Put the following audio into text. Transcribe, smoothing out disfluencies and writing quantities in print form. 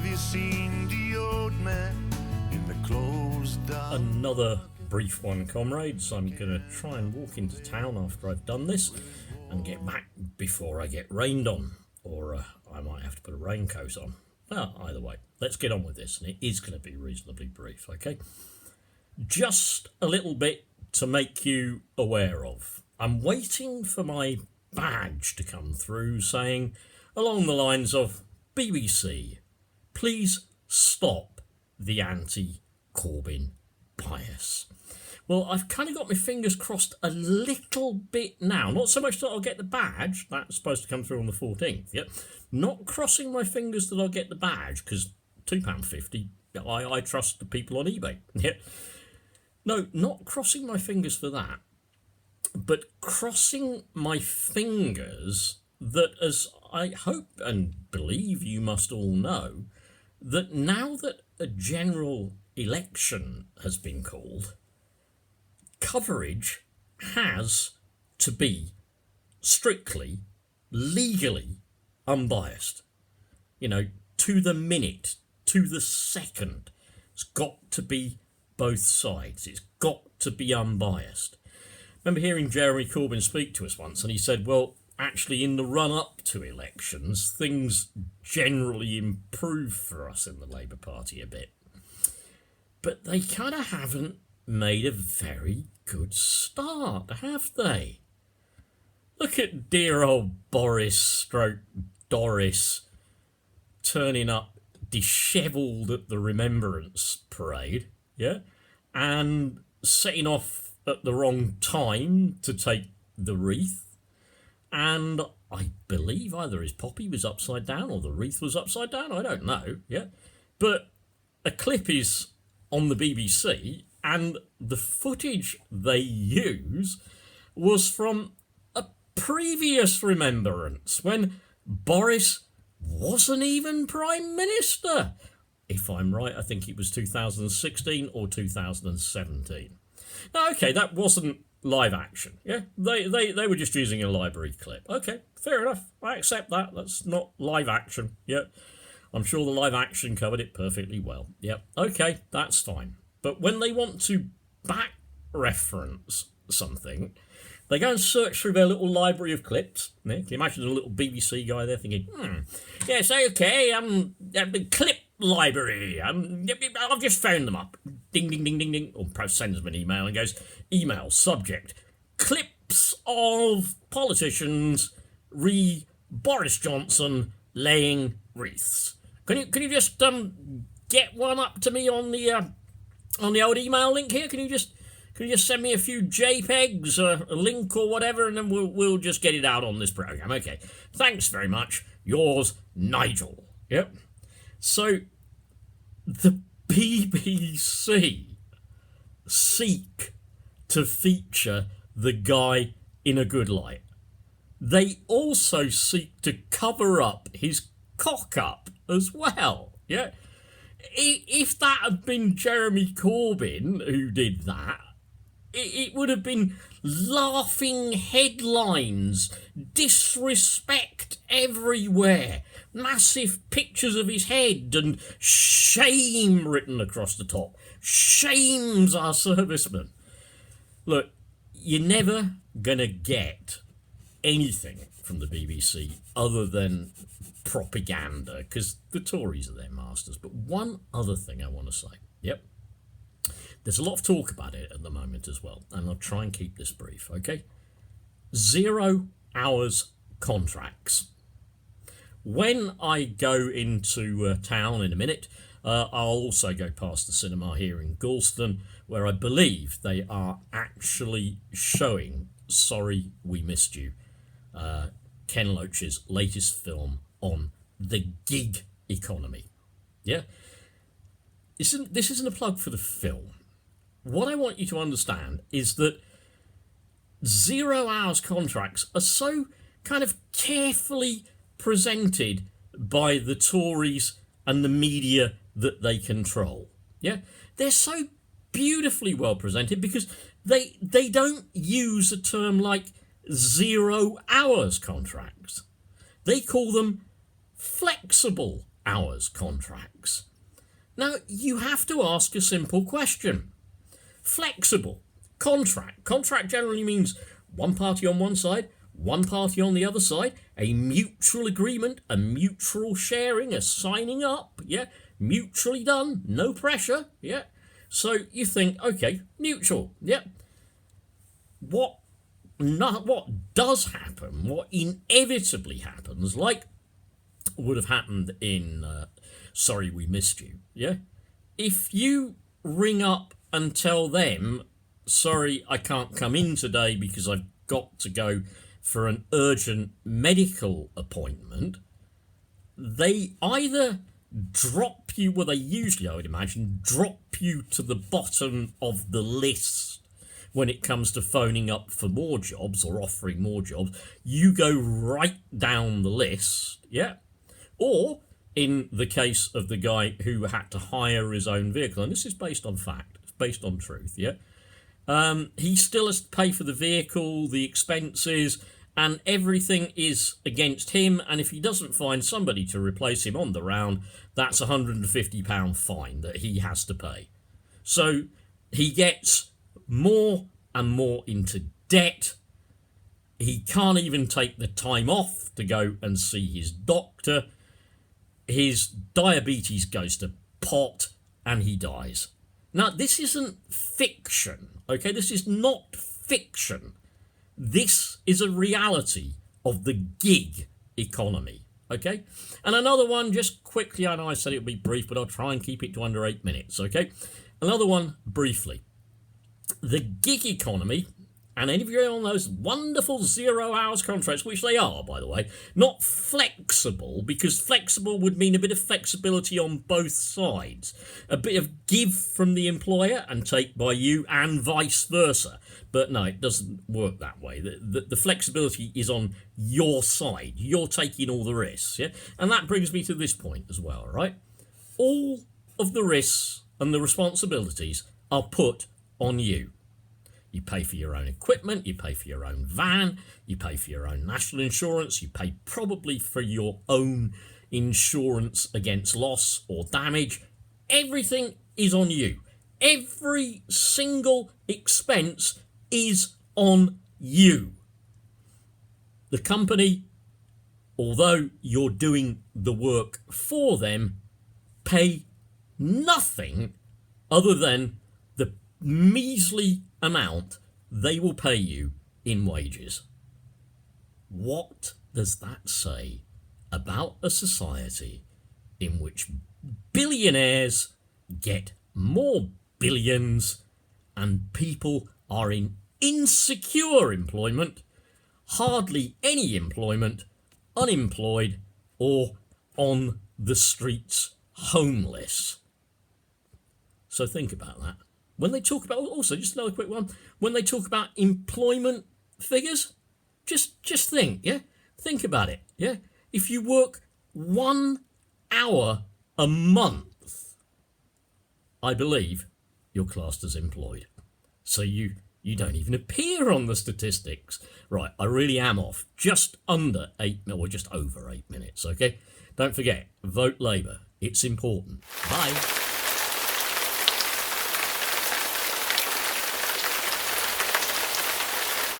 Have you seen the old man in the closed down? Another brief one, comrades. I'm going to try and walk into town after I've done this and get back before I get rained on. Or I might have to put a raincoat on. Well, either way, let's get on with this. And it is going to be reasonably brief, okay? Just a little bit to make you aware of. I'm waiting for my badge to come through saying, along the lines of, BBC, please stop the anti-Corbyn bias. Well, I've kind of got my fingers crossed a little bit now. Not so much that I'll get the badge. That's supposed to come through on the 14th. Yep. Not crossing my fingers that I'll get the badge, because £2.50, I trust the people on eBay. Yep. No, not crossing my fingers for that, but crossing my fingers that, as I hope and believe you must all know, that now that a general election has been called, coverage has to be strictly, legally unbiased. You know, to the minute, to the second. It's got to be both sides. It's got to be unbiased. I remember hearing Jeremy Corbyn speak to us once, and he said, well, actually, in the run-up to elections, things generally improve for us in the Labour Party a bit. But they kind of haven't made a very good start, have they? Look at dear old Doris turning up dishevelled at the Remembrance Parade, yeah, and setting off at the wrong time to take the wreath. And I believe either his poppy was upside down or the wreath was upside down. I don't know, yeah. But a clip is on the BBC, and the footage they use was from a previous remembrance when Boris wasn't even Prime Minister. If I'm right, I think it was 2016 or 2017. Now, okay, that wasn't live action, yeah? They were just using a library clip. Okay, fair enough. I accept that. That's not live action, yeah? I'm sure the live action covered it perfectly well. Yep, okay, that's fine. But when they want to back reference something, they go and search through their little library of clips. Yeah, can you imagine a little BBC guy there thinking, yes, okay, the clip library, I've just found them up. Ding, ding, ding, ding, ding. Or perhaps sends them an email and goes, email, subject, clips of politicians Boris Johnson laying wreaths. Can you just get one up to me on the old email link here? Can you just send me a few JPEGs, a link or whatever, and then we'll just get it out on this program. Okay. Thanks very much. Yours, Nigel. Yep. So the BBC seek to feature the guy in a good light. They also seek to cover up his cock up as well. Yeah. If that had been Jeremy Corbyn who did that, it would have been laughing headlines, disrespect everywhere, massive pictures of his head and shame written across the top. Shames our servicemen. Look, you're never going to get anything from the BBC other than propaganda, because the Tories are their masters. But one other thing I want to say. Yep. There's a lot of talk about it at the moment as well, and I'll try and keep this brief, okay? 0 hours contracts. When I go into town in a minute, I'll also go past the cinema here in Galston, where I believe they are actually showing Sorry We Missed You, Ken Loach's latest film on the gig economy. Yeah? This isn't a plug for the film. What I want you to understand is that 0 hours contracts are so kind of carefully presented by the Tories and the media that they control. Yeah? They're so beautifully well presented because they don't use a term like 0 hours contracts. They call them flexible hours contracts. Now, you have to ask a simple question. Flexible contract. Contract generally means one party on one side, one party on the other side, a mutual agreement, a mutual sharing, a signing up, yeah, mutually done, no pressure, yeah. So you think, okay, neutral, yeah. What does happen, what inevitably happens, like would have happened in Sorry We Missed You, yeah? If you ring up and tell them, sorry, I can't come in today because I've got to go for an urgent medical appointment, they either drop you, well, they usually, I would imagine, drop you to the bottom of the list when it comes to phoning up for more jobs or offering more jobs. You go right down the list, yeah? Or, in the case of the guy who had to hire his own vehicle, and this is based on fact, it's based on truth, yeah? He still has to pay for the vehicle, the expenses, and everything is against him, and if he doesn't find somebody to replace him on the round, that's a £150 fine that he has to pay. So he gets more and more into debt. He can't even take the time off to go and see his doctor. His diabetes goes to pot, and he dies. Now, this isn't fiction, okay? This is not fiction. This is a reality of the gig economy, okay? And another one, just quickly, I know I said it would be brief, but I'll try and keep it to under 8 minutes, okay? Another one, briefly. The gig economy, and any of you on those wonderful 0 hours contracts, which they are, by the way, not flexible, because flexible would mean a bit of flexibility on both sides. A bit of give from the employer and take by you, and vice versa. But no, it doesn't work that way. The flexibility is on your side. You're taking all the risks, yeah? And that brings me to this point as well, right? All of the risks and the responsibilities are put on you. You pay for your own equipment, you pay for your own van, you pay for your own national insurance, you pay probably for your own insurance against loss or damage. Everything is on you. Every single expense is on you. The company, although you're doing the work for them, pay nothing other than the measly amount they will pay you in wages. What does that say about a society in which billionaires get more billions and people are in insecure employment, hardly any employment, unemployed, or on the streets homeless? So think about that. When they talk about, also, just another quick one, when they talk about employment figures, just think, yeah? Think about it, yeah? If you work 1 hour a month, I believe you're classed as employed. So you don't even appear on the statistics. Right, I really am off. Just under 8, or just over 8 minutes, okay? Don't forget, vote Labour. It's important. Bye.